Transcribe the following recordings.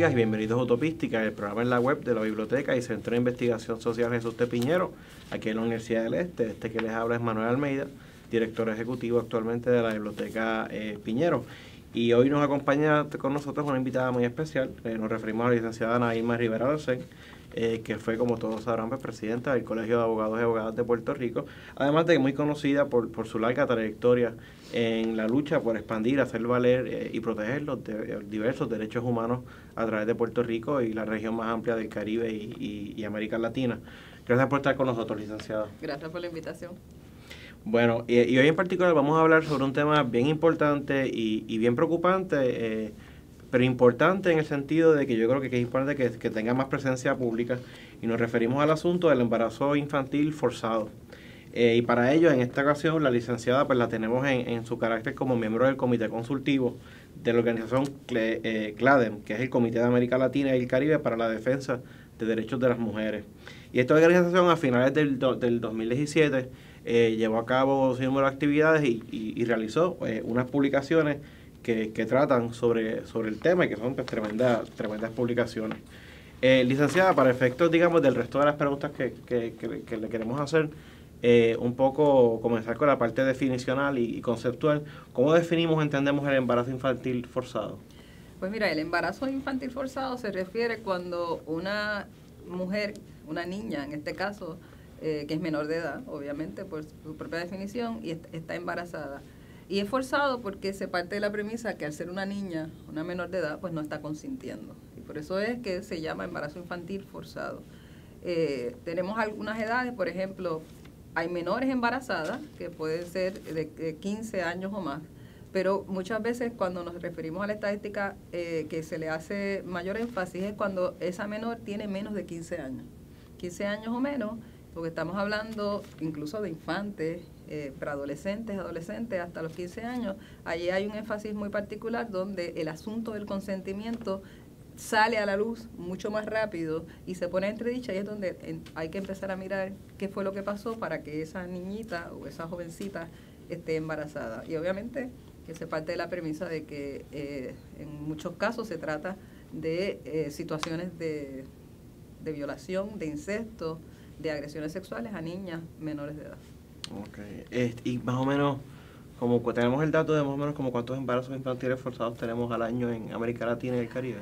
amigas y bienvenidos a Utopística, el programa en la web de la Biblioteca y Centro de Investigación Social Jesús T. Piñero, aquí en la Universidad del Este. Este que les habla es Manuel Almeida, director ejecutivo actualmente de la Biblioteca Piñero. Y hoy nos acompaña con nosotros una invitada muy especial. Nos referimos a la licenciada Ana Irma Rivera Docen, que fue, como todos sabrán, pues, presidenta del Colegio de Abogados y Abogadas de Puerto Rico, además de que muy conocida por su larga trayectoria en la lucha por expandir, hacer valer y proteger los diversos derechos humanos a través de Puerto Rico y la región más amplia del Caribe y América Latina. Gracias por estar con nosotros, licenciada. Gracias por la invitación. Bueno, y hoy en particular vamos a hablar sobre un tema bien importante y bien preocupante, pero importante en el sentido de que yo creo que es importante que tenga más presencia pública, y nos referimos al asunto del embarazo infantil forzado. Y para ello, en esta ocasión, la licenciada pues la tenemos en su carácter como miembro del Comité Consultivo de la organización CLADEM, que es el Comité de América Latina y el Caribe para la Defensa de Derechos de las Mujeres. Y esta organización, a finales del 2017, llevó a cabo un número de actividades y realizó unas publicaciones que tratan sobre el tema y que son pues, tremendas publicaciones. Licenciada, para efectos, digamos, del resto de las preguntas que le queremos hacer, un poco comenzar con la parte definicional y conceptual. ¿Cómo definimos, entendemos el embarazo infantil forzado? Pues mira, el embarazo infantil forzado se refiere cuando una mujer, una niña en este caso, que es menor de edad, obviamente por su propia definición, y está embarazada. Y es forzado porque se parte de la premisa que al ser una niña, una menor de edad, pues no está consintiendo. Y por eso es que se llama embarazo infantil forzado. Tenemos algunas edades, por ejemplo, hay menores embarazadas, que pueden ser de 15 años o más, pero muchas veces cuando nos referimos a la estadística que se le hace mayor énfasis es cuando esa menor tiene menos de 15 años. 15 años o menos, porque estamos hablando incluso de infantes, preadolescentes, adolescentes, hasta los 15 años. Allí hay un énfasis muy particular donde el asunto del consentimiento sale a la luz mucho más rápido y se pone entredicha, y es donde hay que empezar a mirar qué fue lo que pasó para que esa niñita o esa jovencita esté embarazada. Y obviamente que se parte de la premisa de que en muchos casos se trata de situaciones de violación, de incesto, de agresiones sexuales a niñas menores de edad. Okay. Y más o menos, como tenemos el dato de más o menos como cuántos embarazos infantiles forzados tenemos al año en América Latina y el Caribe.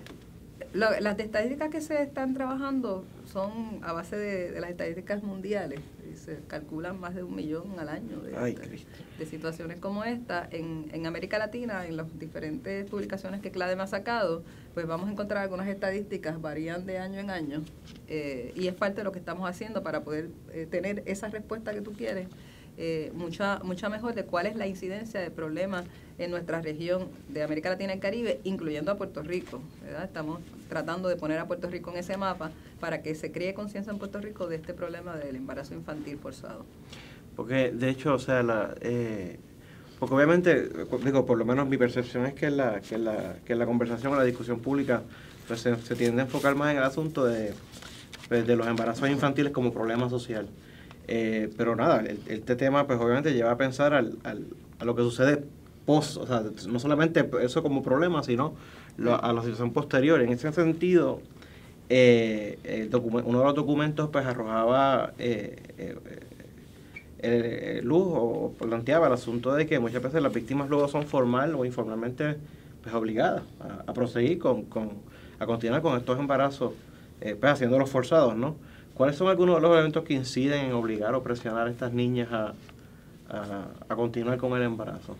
Las estadísticas que se están trabajando son a base de las estadísticas mundiales, y se calculan más de 1 millón al año de situaciones como esta. En América Latina, en las diferentes publicaciones que CLADEM ha sacado, pues vamos a encontrar algunas estadísticas, varían de año en año, y es parte de lo que estamos haciendo para poder tener esa respuesta que tú quieres, mucha mejor de cuál es la incidencia de problemas en nuestra región de América Latina y el Caribe, incluyendo a Puerto Rico, ¿verdad? Estamos tratando de poner a Puerto Rico en ese mapa para que se cree conciencia en Puerto Rico de este problema del embarazo infantil forzado. Porque, de hecho, o sea, porque obviamente, digo, por lo menos mi percepción es que la conversación o la discusión pública pues se tiende a enfocar más en el asunto de los embarazos infantiles como problema social. Pero nada, este tema pues obviamente lleva a pensar a lo que sucede post, o sea, no solamente eso como problema, sino a la situación posterior. En ese sentido, uno de los documentos pues arrojaba luz o planteaba el asunto de que muchas veces las víctimas luego son formal o informalmente pues obligadas a proseguir a continuar con estos embarazos, pues haciéndolos forzados, ¿no? ¿Cuáles son algunos de los elementos que inciden en obligar o presionar a estas niñas a continuar con el embarazo?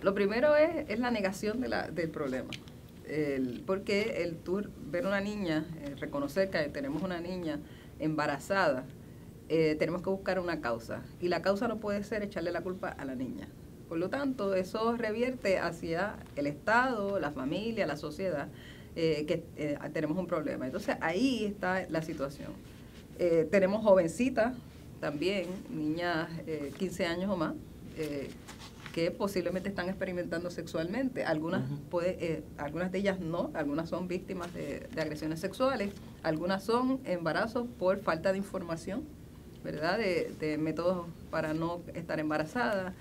Lo primero es la negación del problema. Porque el tú ver una niña, reconocer que tenemos una niña embarazada, tenemos que buscar una causa. Y la causa no puede ser echarle la culpa a la niña. Por lo tanto, eso revierte hacia el Estado, la familia, la sociedad, que tenemos un problema. Entonces, ahí está la situación. Tenemos jovencitas también, niñas 15 años o más, que posiblemente están experimentando sexualmente. Algunas algunas de ellas no, algunas son víctimas de agresiones sexuales, algunas son embarazos por falta de información, ¿verdad? De métodos para no estar embarazada,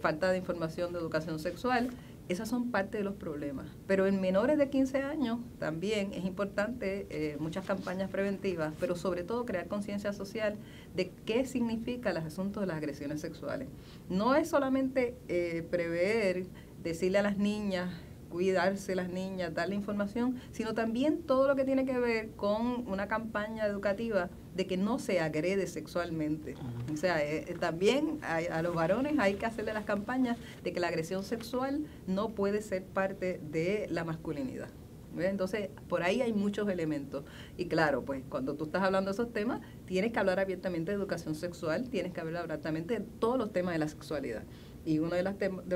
falta de información de educación sexual, esas son parte de los problemas. Pero en menores de 15 años también es importante muchas campañas preventivas, pero sobre todo crear conciencia social de qué significa el asunto de las agresiones sexuales. No es solamente prever, decirle a las niñas, cuidarse las niñas, darle información, sino también todo lo que tiene que ver con una campaña educativa de que no se agrede sexualmente. O sea, también a los varones hay que hacerle las campañas de que la agresión sexual no puede ser parte de la masculinidad. Entonces, por ahí hay muchos elementos. Y claro, pues cuando tú estás hablando de esos temas, tienes que hablar abiertamente de educación sexual, tienes que hablar abiertamente de todos los temas de la sexualidad. Y uno de los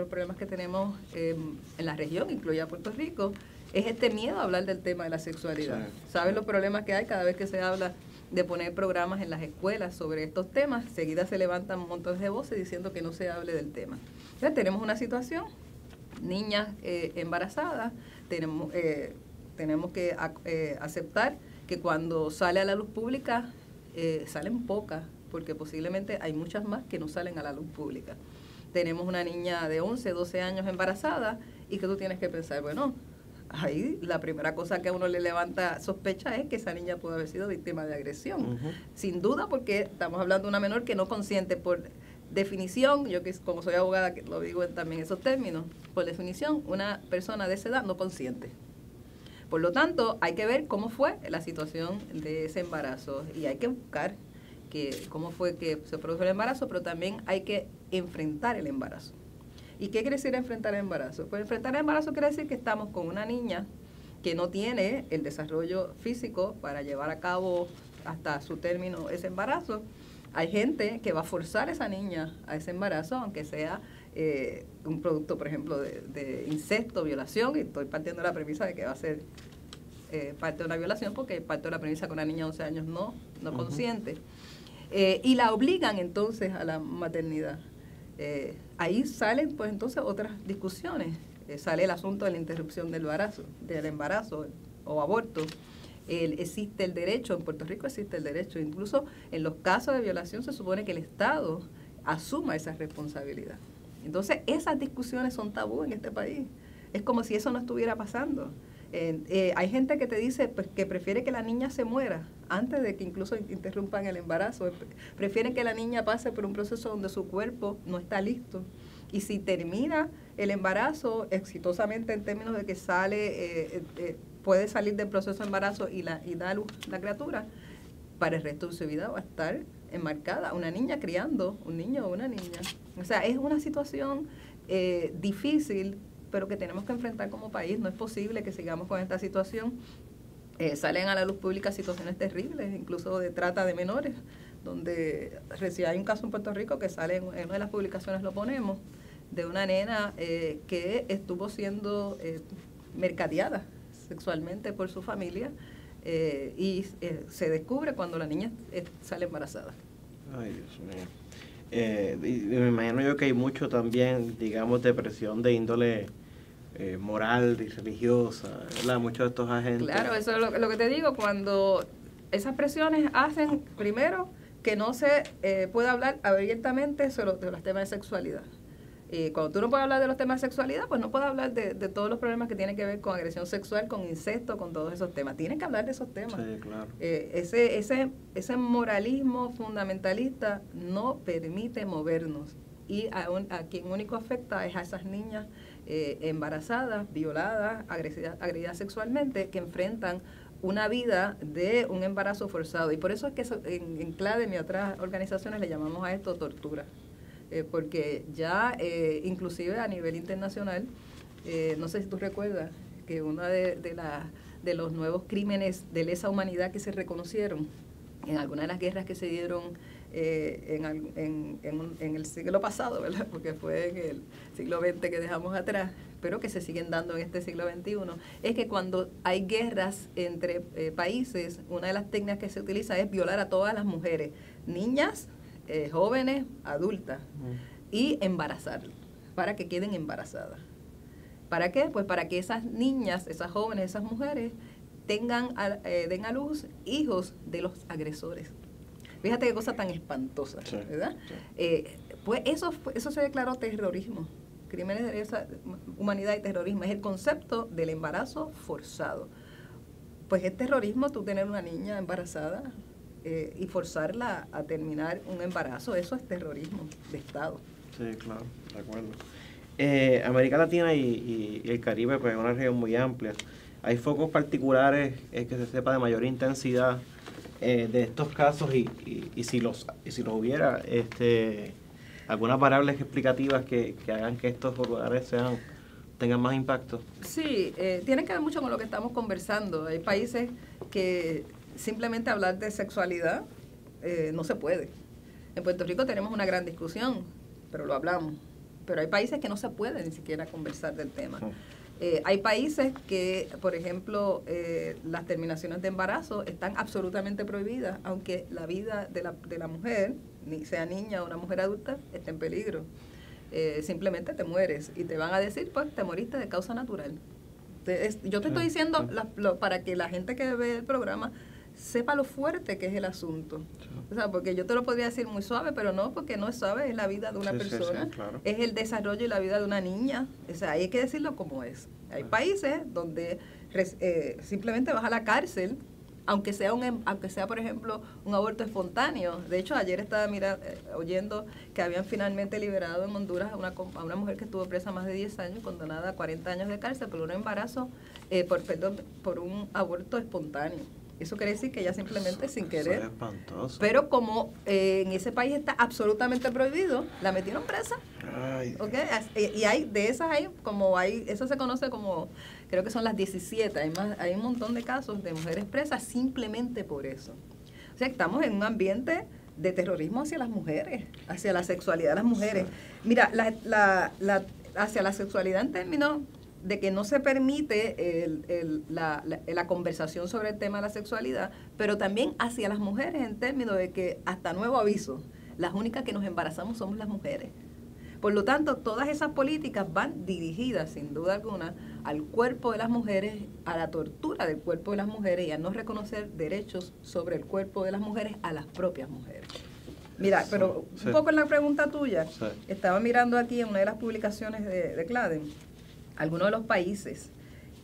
problemas que tenemos en la región, incluida Puerto Rico, es este miedo a hablar del tema de la sexualidad. Sí. ¿Sabes los problemas que hay cada vez que se habla de poner programas en las escuelas sobre estos temas? Seguida se levantan montones de voces diciendo que no se hable del tema. Entonces tenemos una situación, niñas embarazadas, tenemos que aceptar que cuando sale a la luz pública salen pocas, porque posiblemente hay muchas más que no salen a la luz pública. Tenemos una niña de 11, 12 años embarazada y que tú tienes que pensar, bueno, ahí la primera cosa que a uno le levanta sospecha es que esa niña puede haber sido víctima de agresión. Sin duda, porque estamos hablando de una menor que no consiente. Por definición, yo que como soy abogada que lo digo también esos términos, por definición una persona de esa edad no consiente. Por lo tanto, hay que ver cómo fue la situación de ese embarazo y hay que buscar cómo fue que se produjo el embarazo, pero también hay que enfrentar el embarazo. ¿Y qué quiere decir enfrentar el embarazo? Pues enfrentar el embarazo quiere decir que estamos con una niña que no tiene el desarrollo físico para llevar a cabo hasta su término ese embarazo. Hay gente que va a forzar a esa niña a ese embarazo, aunque sea un producto, por ejemplo, de incesto, violación, y estoy partiendo de la premisa de que va a ser parte de una violación, porque parte de la premisa que una niña de 11 años no consiente. Y la obligan entonces a la maternidad. Ahí salen pues entonces otras discusiones. Sale el asunto de la interrupción del embarazo o aborto. Existe el derecho, en Puerto Rico existe el derecho, incluso en los casos de violación se supone que el Estado asuma esa responsabilidad. Entonces esas discusiones son tabú en este país. Es como si eso no estuviera pasando. Hay gente que te dice pues, que prefiere que la niña se muera antes de que incluso interrumpan el embarazo. Prefieren que la niña pase por un proceso donde su cuerpo no está listo. Y si termina el embarazo exitosamente en términos de que puede salir del proceso de embarazo y da a luz la criatura, para el resto de su vida va a estar enmarcada una niña criando un niño o una niña. O sea, es una situación difícil, pero que tenemos que enfrentar como país. No es posible que sigamos con esta situación. Salen a la luz pública situaciones terribles, incluso de trata de menores, donde recién hay un caso en Puerto Rico que sale en una de las publicaciones, lo ponemos, de una nena que estuvo siendo mercadeada sexualmente por su familia y se descubre cuando la niña sale embarazada. Ay, Dios mío. Y me imagino yo que hay mucho también, digamos, de presión de índole moral y religiosa, ¿verdad? Muchos de estos agentes. Claro, eso es lo que te digo, cuando esas presiones hacen, primero, que no se pueda hablar abiertamente sobre los temas de sexualidad. Cuando tú no puedes hablar de los temas de sexualidad, pues no puedes hablar de todos los problemas que tienen que ver con agresión sexual, con incesto, con todos esos temas. Tienes que hablar de esos temas. Sí, claro. Ese moralismo fundamentalista no permite movernos. Y a quien único afecta es a esas niñas embarazadas, violadas, agredidas sexualmente, que enfrentan una vida de un embarazo forzado. Y por eso es que en CLADEM y otras organizaciones le llamamos a esto tortura. Porque ya inclusive a nivel internacional, no sé si tú recuerdas que uno de los nuevos crímenes de lesa humanidad que se reconocieron en alguna de las guerras que se dieron en el siglo pasado, ¿verdad? Porque fue en el siglo XX que dejamos atrás, pero que se siguen dando en este siglo XXI, es que cuando hay guerras entre países, una de las técnicas que se utiliza es violar a todas las mujeres, niñas, jóvenes, adultas, y embarazarlas, para que queden embarazadas. ¿Para qué? Pues para que esas niñas, esas jóvenes, esas mujeres den a luz hijos de los agresores. Fíjate qué cosa tan espantosa, sí, ¿verdad? Sí. Pues eso se declaró terrorismo, crímenes de lesa humanidad y terrorismo, es el concepto del embarazo forzado. Pues es terrorismo tú tener una niña embarazada y forzarla a terminar un embarazo, eso es terrorismo de Estado. Sí, claro, de acuerdo. América Latina y el Caribe pues es una región muy amplia. Hay focos particulares que se sepa de mayor intensidad de estos casos y si los hubiera, algunas variables explicativas que hagan que estos lugares tengan más impacto. Sí, tiene que ver mucho con lo que estamos conversando. Hay países que simplemente hablar de sexualidad no se puede. En Puerto Rico tenemos una gran discusión, pero lo hablamos. Pero hay países que no se puede ni siquiera conversar del tema. Hay países que, por ejemplo, las terminaciones de embarazo están absolutamente prohibidas, aunque la vida de la mujer, sea niña o una mujer adulta, esté en peligro. Simplemente te mueres y te van a decir, pues, te moriste de causa natural. Yo te estoy diciendo para que la gente que ve el programa sepa lo fuerte que es el asunto. O sea, porque yo te lo podría decir muy suave, pero no, porque no es suave, es la vida de una persona, claro. Es el desarrollo y la vida de una niña. O sea, hay que decirlo como es. Hay países donde simplemente vas a la cárcel, aunque sea por ejemplo un aborto espontáneo. De hecho, ayer estaba oyendo que habían finalmente liberado en Honduras a una mujer que estuvo presa más de 10 años, condenada a 40 años de cárcel por un embarazo, por un aborto espontáneo. Eso quiere decir que ella simplemente sin querer. Eso es espantoso. Pero como en ese país está absolutamente prohibido, la metieron presa. Ay. ¿Okay? Y hay de esas eso se conoce como, creo que son las 17. Hay un montón de casos de mujeres presas simplemente por eso. O sea, estamos en un ambiente de terrorismo hacia las mujeres, hacia la sexualidad de las mujeres. Mira, hacia la sexualidad en términos de que no se permite la conversación sobre el tema de la sexualidad, pero también hacia las mujeres en términos de que, hasta nuevo aviso, las únicas que nos embarazamos somos las mujeres. Por lo tanto, todas esas políticas van dirigidas, sin duda alguna, al cuerpo de las mujeres, a la tortura del cuerpo de las mujeres y a no reconocer derechos sobre el cuerpo de las mujeres a las propias mujeres. Mira, pero un poco en la pregunta tuya, estaba mirando aquí en una de las publicaciones de CLADEN, algunos de los países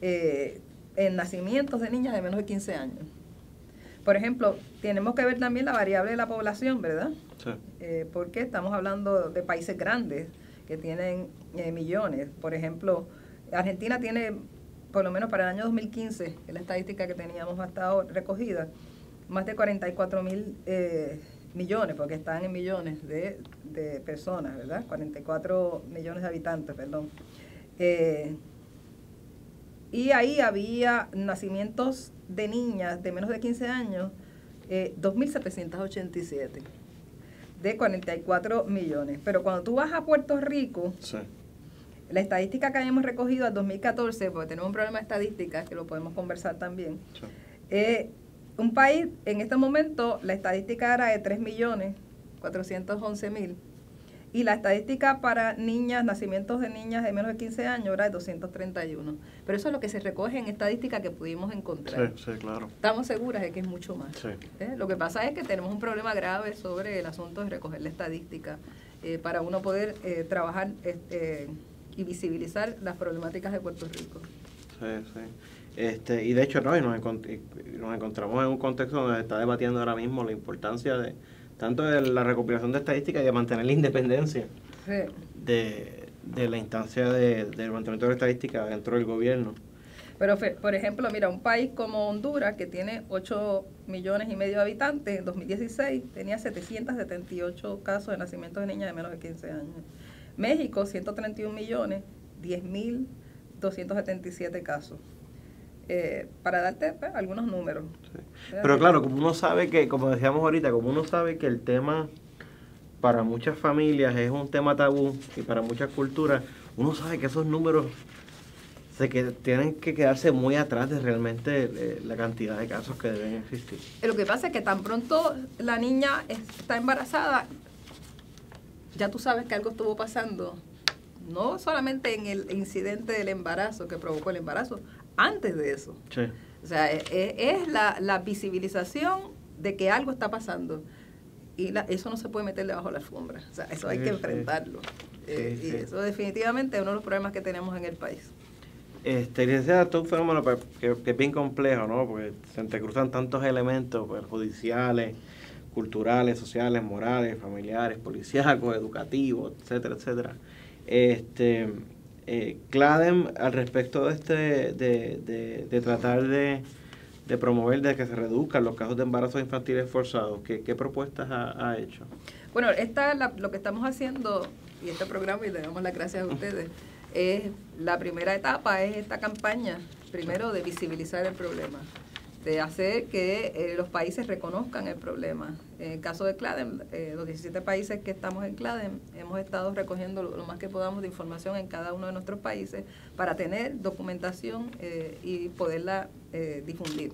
en nacimientos de niñas de menos de 15 años. Por ejemplo, tenemos que ver también la variable de la población, ¿verdad? Sí. Porque estamos hablando de países grandes que tienen millones. Por ejemplo, Argentina tiene, por lo menos para el año 2015, que es la estadística que teníamos hasta ahora recogida, más de 44.000 millones, porque están en millones de personas, ¿verdad? 44 millones de habitantes, perdón. Y ahí había nacimientos de niñas de menos de 15 años, 2.787, de 44 millones. Pero cuando tú vas a Puerto Rico, sí, la estadística que habíamos recogido al 2014, porque tenemos un problema de estadísticas que lo podemos conversar también, sí, un país, en este momento, la estadística era de 3.411.000. Y la estadística para niñas, nacimientos de niñas de menos de 15 años era de 231. Pero eso es lo que se recoge en estadística que pudimos encontrar. Sí, claro. Estamos seguras de que es mucho más. Sí. Lo que pasa es que tenemos un problema grave sobre el asunto de recoger la estadística para uno poder trabajar y visibilizar las problemáticas de Puerto Rico. Sí. Y de hecho, nos encontramos en un contexto donde se está debatiendo ahora mismo la importancia de tanto de la recopilación de estadísticas y de mantener la independencia, sí, de la instancia del mantenimiento de la estadística dentro del gobierno. Pero, por ejemplo, mira, un país como Honduras, que tiene 8,5 millones de habitantes, en 2016 tenía 778 casos de nacimiento de niñas de menos de 15 años. México, 131 millones, 10.277 casos. Para darte algunos números. Sí. Pero claro, como uno sabe que, como decíamos ahorita, como uno sabe que el tema para muchas familias es un tema tabú y para muchas culturas, uno sabe que esos números tienen que quedarse muy atrás de realmente la cantidad de casos que deben existir. Lo que pasa es que tan pronto la niña está embarazada, ya tú sabes que algo estuvo pasando, no solamente en el incidente del embarazo que provocó el embarazo, antes de eso. Sí. O sea, es la visibilización de que algo está pasando. y eso no se puede meter debajo de la alfombra. O sea, eso hay que enfrentarlo. Y eso definitivamente es uno de los problemas que tenemos en el país. Licenciada, esto es un fenómeno que es bien complejo, ¿no? Porque se entrecruzan tantos elementos pues, judiciales, culturales, sociales, morales, familiares, policíacos, educativos, etcétera, etcétera. CLADEM, al respecto de tratar de promover de que se reduzcan los casos de embarazos infantiles forzados, ¿qué propuestas ha hecho? Bueno, lo que estamos haciendo, y este programa, y le damos las gracias a ustedes, la primera etapa es esta campaña, primero de visibilizar el problema, de hacer que los países reconozcan el problema. En el caso de CLADEM, los 17 países que estamos en CLADEM, hemos estado recogiendo lo más que podamos de información en cada uno de nuestros países para tener documentación y poderla difundir.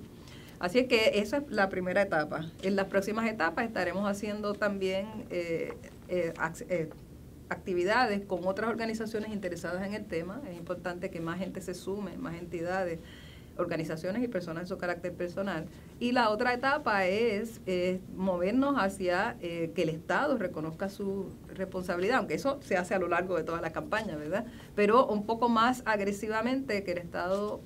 Así es que esa es la primera etapa. En las próximas etapas estaremos haciendo también actividades con otras organizaciones interesadas en el tema. Es importante que más gente se sume, más entidades, organizaciones y personas de su carácter personal. Y la otra etapa es movernos hacia que el Estado reconozca su responsabilidad, aunque eso se hace a lo largo de toda la campaña, ¿verdad? Pero un poco más agresivamente que el Estado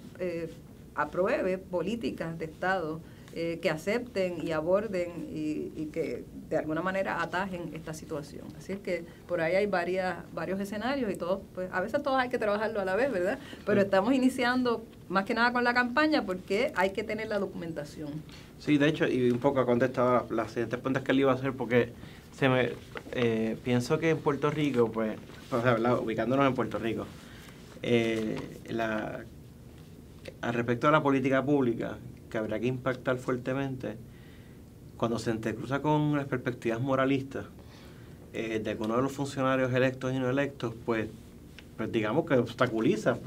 apruebe políticas de Estado que acepten y aborden y que de alguna manera atajen esta situación. Así es que por ahí hay varios escenarios y todos, pues a veces todos hay que trabajarlo a la vez, ¿verdad? Pero estamos iniciando más que nada con la campaña porque hay que tener la documentación. Sí, de hecho, y un poco ha contestado las siguientes preguntas que le iba a hacer porque pienso que en Puerto Rico, pues ubicándonos en Puerto Rico, al respecto de la política pública, que habrá que impactar fuertemente, cuando se entrecruza con las perspectivas moralistas de algunos de los funcionarios electos y no electos, pues digamos que obstaculiza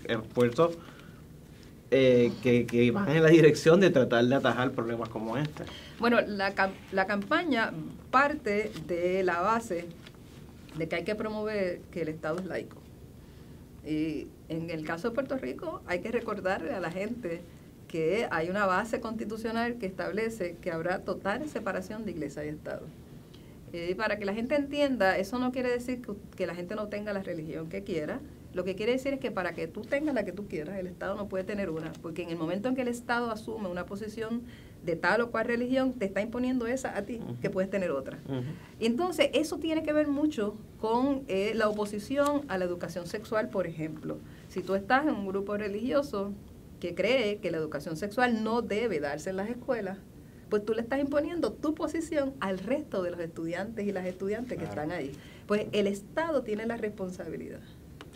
esfuerzos que van en la dirección de tratar de atajar problemas como este. Bueno, la campaña parte de la base de que hay que promover que el Estado es laico. Y en el caso de Puerto Rico hay que recordarle a la gente que hay una base constitucional que establece que habrá total separación de Iglesia y Estado. Para que la gente entienda, eso no quiere decir que la gente no tenga la religión que quiera. Lo que quiere decir es que para que tú tengas la que tú quieras, el Estado no puede tener una, porque en el momento en que el Estado asume una posición de tal o cual religión, te está imponiendo esa a ti, que puedes tener otra. Y entonces, eso tiene que ver mucho con la oposición a la educación sexual, por ejemplo. Si tú estás en un grupo religioso que cree que la educación sexual no debe darse en las escuelas, pues tú le estás imponiendo tu posición al resto de los estudiantes y las estudiantes que están ahí. Pues el Estado tiene la responsabilidad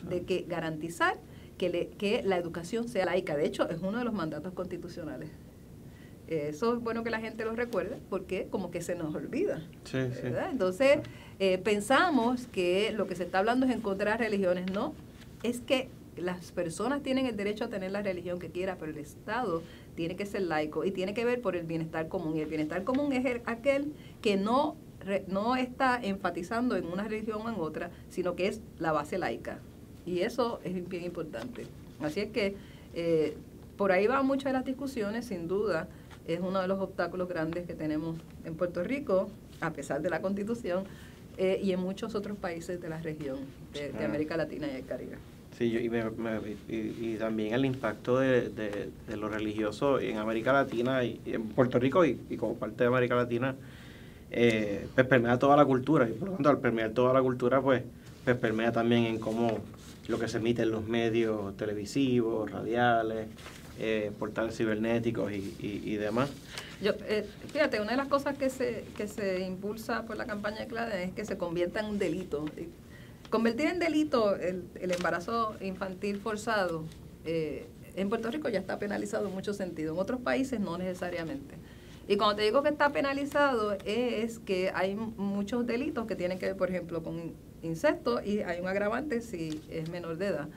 de que garantizar que la educación sea laica. De hecho, es uno de los mandatos constitucionales. Eso es bueno que la gente lo recuerde porque como que se nos olvida. Sí. Entonces, pensamos que lo que se está hablando es en contra de las religiones. No, es que las personas tienen el derecho a tener la religión que quiera, pero el Estado tiene que ser laico y tiene que ver por el bienestar común. Y el bienestar común es aquel que no está enfatizando en una religión o en otra, sino que es la base laica. Y eso es bien importante. Así es que por ahí van muchas de las discusiones, sin duda. Es uno de los obstáculos grandes que tenemos en Puerto Rico, a pesar de la Constitución, y en muchos otros países de la región de América Latina y el Caribe. Sí, y también el impacto de lo religioso en América Latina y en Puerto Rico y como parte de América Latina, pues permea toda la cultura. Y por lo tanto, al permear toda la cultura, pues permea también en cómo lo que se emite en los medios televisivos, radiales, portales cibernéticos y demás. Fíjate, una de las cosas que se impulsa por la campaña de CLADEM es que se convierta en un delito. Convertir en delito el embarazo infantil forzado en Puerto Rico ya está penalizado en muchos sentidos, en otros países no necesariamente. Y cuando te digo que está penalizado es que hay muchos delitos que tienen que ver, por ejemplo, con incesto y hay un agravante si es menor de edad.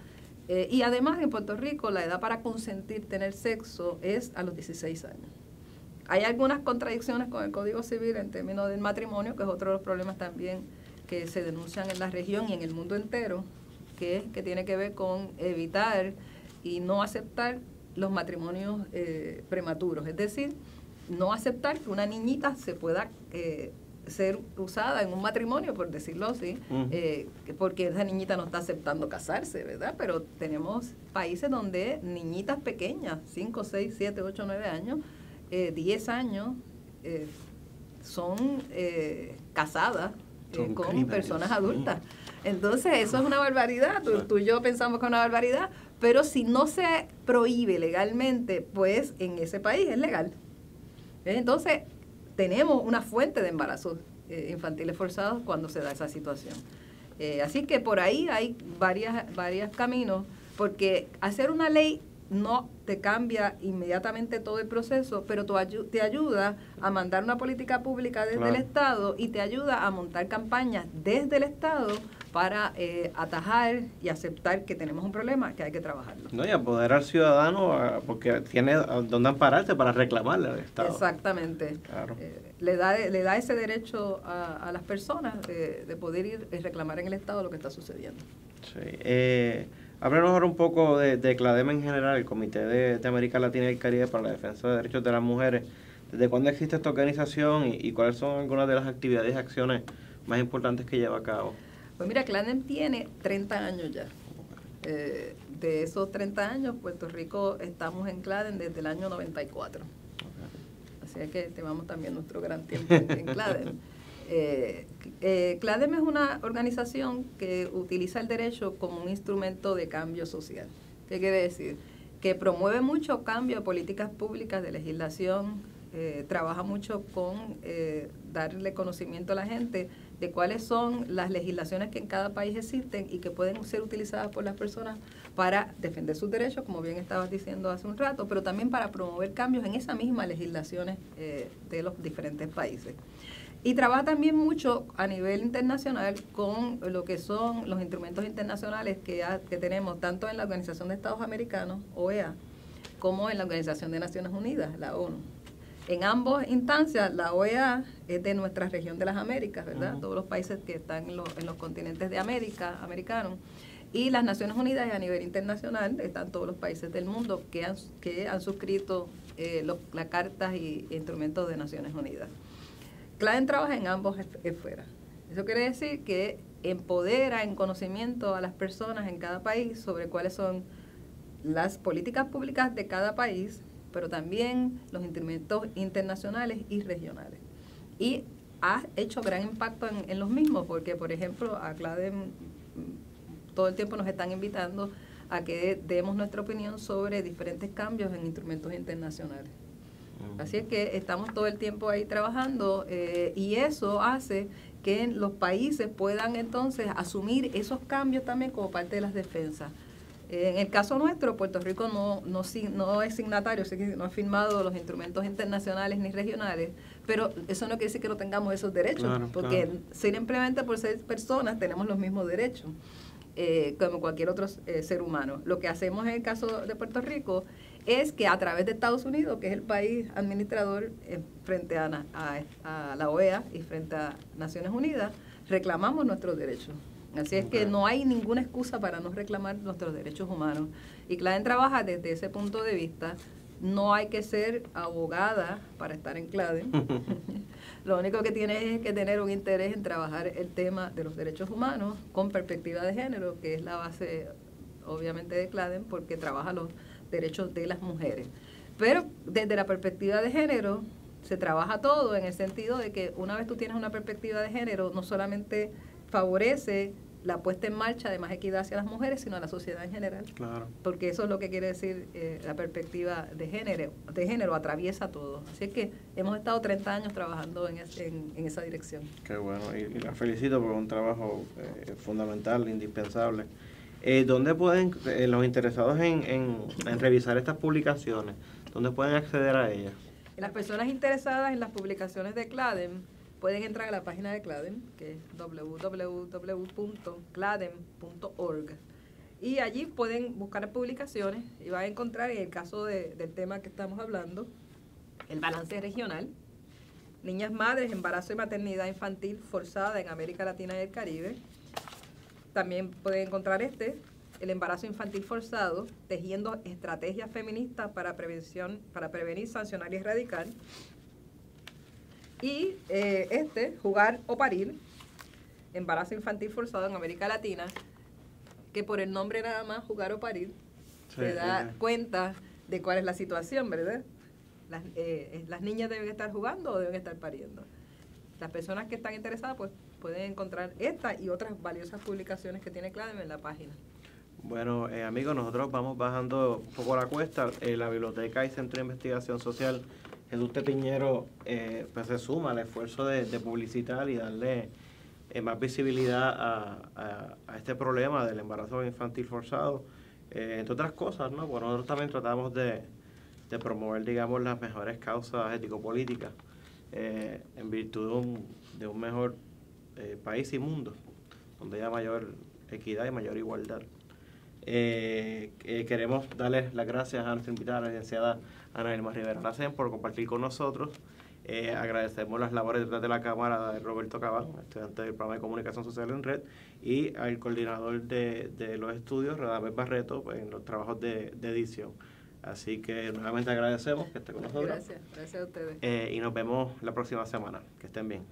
Y además en Puerto Rico la edad para consentir tener sexo es a los 16 años. Hay algunas contradicciones con el Código Civil en términos del matrimonio, que es otro de los problemas también que se denuncian en la región y en el mundo entero, que tiene que ver con evitar y no aceptar los matrimonios prematuros. Es decir, no aceptar que una niñita se pueda ser usada en un matrimonio, por decirlo así, porque esa niñita no está aceptando casarse, ¿verdad? Pero tenemos países donde niñitas pequeñas, 5, 6, 7, 8, 9 años, 10 años, son casadas con personas adultas. Entonces, eso es una barbaridad. Tú y yo pensamos que es una barbaridad, pero si no se prohíbe legalmente, pues en ese país es legal. Entonces, tenemos una fuente de embarazos infantiles forzados cuando se da esa situación. Así que por ahí hay varios caminos, porque hacer una ley no te cambia inmediatamente todo el proceso, pero te ayuda a mandar una política pública desde el Estado y te ayuda a montar campañas desde el Estado para atajar y aceptar que tenemos un problema que hay que trabajarlo. No, y apoderar al ciudadano porque tiene donde ampararse para reclamarle al Estado. Exactamente. Claro. Le da ese derecho a las personas de poder ir y reclamar en el Estado lo que está sucediendo. Sí. Háblanos ahora un poco de CLADEM en general, el Comité de América Latina y el Caribe para la Defensa de Derechos de las Mujeres. ¿Desde cuándo existe esta organización y cuáles son algunas de las actividades y acciones más importantes que lleva a cabo? Pues mira, CLADEM tiene 30 años ya. De esos 30 años, Puerto Rico estamos en CLADEM desde el año 94. Así que llevamos también nuestro gran tiempo en CLADEM. CLADEM es una organización que utiliza el derecho como un instrumento de cambio social. ¿Qué quiere decir? Que promueve mucho cambio de políticas públicas, de legislación, trabaja mucho con darle conocimiento a la gente de cuáles son las legislaciones que en cada país existen y que pueden ser utilizadas por las personas para defender sus derechos, como bien estabas diciendo hace un rato, pero también para promover cambios en esas mismas legislaciones de los diferentes países. Y trabaja también mucho a nivel internacional con lo que son los instrumentos internacionales que tenemos tanto en la Organización de Estados Americanos, OEA, como en la Organización de Naciones Unidas, la ONU. En ambas instancias, la OEA es de nuestra región de las Américas, ¿verdad? Todos los países que están en los continentes de América, americanos. Y las Naciones Unidas a nivel internacional están todos los países del mundo que han suscrito las cartas y instrumentos de Naciones Unidas. CLADEM trabaja en ambos esferas. Eso quiere decir que empodera en conocimiento a las personas en cada país sobre cuáles son las políticas públicas de cada país, pero también los instrumentos internacionales y regionales. Y ha hecho gran impacto en los mismos, porque, por ejemplo, a CLADEM todo el tiempo nos están invitando a que demos nuestra opinión sobre diferentes cambios en instrumentos internacionales. Así es que estamos todo el tiempo ahí trabajando y eso hace que los países puedan entonces asumir esos cambios también como parte de las defensas. En el caso nuestro, Puerto Rico no es signatario, no ha firmado los instrumentos internacionales ni regionales, pero eso no quiere decir que no tengamos esos derechos, porque simplemente por ser personas tenemos los mismos derechos como cualquier otro ser humano. Lo que hacemos en el caso de Puerto Rico es que a través de Estados Unidos, que es el país administrador frente a la OEA y frente a Naciones Unidas, reclamamos nuestros derechos. Así es que no hay ninguna excusa para no reclamar nuestros derechos humanos. Y CLADEM trabaja desde ese punto de vista. No hay que ser abogada para estar en CLADEM. Lo único que tienes es que tener un interés en trabajar el tema de los derechos humanos con perspectiva de género, que es la base, obviamente, de CLADEM, porque trabaja los derechos de las mujeres. Pero desde la perspectiva de género se trabaja todo en el sentido de que una vez tú tienes una perspectiva de género, no solamente favorece la puesta en marcha de más equidad hacia las mujeres, sino a la sociedad en general. Claro. Porque eso es lo que quiere decir la perspectiva de género, atraviesa todo. Así es que hemos estado 30 años trabajando en esa dirección. Qué bueno, y la felicito por un trabajo fundamental, indispensable. ¿Dónde pueden, los interesados en revisar estas publicaciones, dónde pueden acceder a ellas? Las personas interesadas en las publicaciones de CLADEM pueden entrar a la página de CLADEM, que es www.cladem.org. Y allí pueden buscar publicaciones y van a encontrar, en el caso del tema que estamos hablando, el balance regional, niñas madres, embarazo y maternidad infantil forzada en América Latina y el Caribe. También pueden encontrar el embarazo infantil forzado, tejiendo estrategias feministas para prevenir, sancionar y erradicar. Y Jugar o Parir, embarazo infantil forzado en América Latina, que por el nombre nada más, Jugar o Parir, se da cuenta de cuál es la situación, ¿verdad? Las niñas deben estar jugando o deben estar pariendo. Las personas que están interesadas pues pueden encontrar esta y otras valiosas publicaciones que tiene CLADEM en la página. Bueno, amigos, nosotros vamos bajando un poco la cuesta. La Biblioteca y Centro de Investigación Social Jesús T. Piñero pues se suma al esfuerzo de publicitar y darle más visibilidad a este problema del embarazo infantil forzado, entre otras cosas, ¿no? Bueno, nosotros también tratamos de promover, digamos, las mejores causas ético-políticas en virtud de un mejor país y mundo, donde haya mayor equidad y mayor igualdad. Queremos darles las gracias a nuestra invitada, la licenciada Ana Irma Rivera Lacén, por compartir con nosotros. Agradecemos las labores detrás de la cámara de Roberto Cabán, estudiante del programa de Comunicación Social en Red, y al coordinador de los estudios, Radamés Barreto, en los trabajos de edición. Así que nuevamente agradecemos que esté con nosotros. Gracias a ustedes. Y nos vemos la próxima semana. Que estén bien.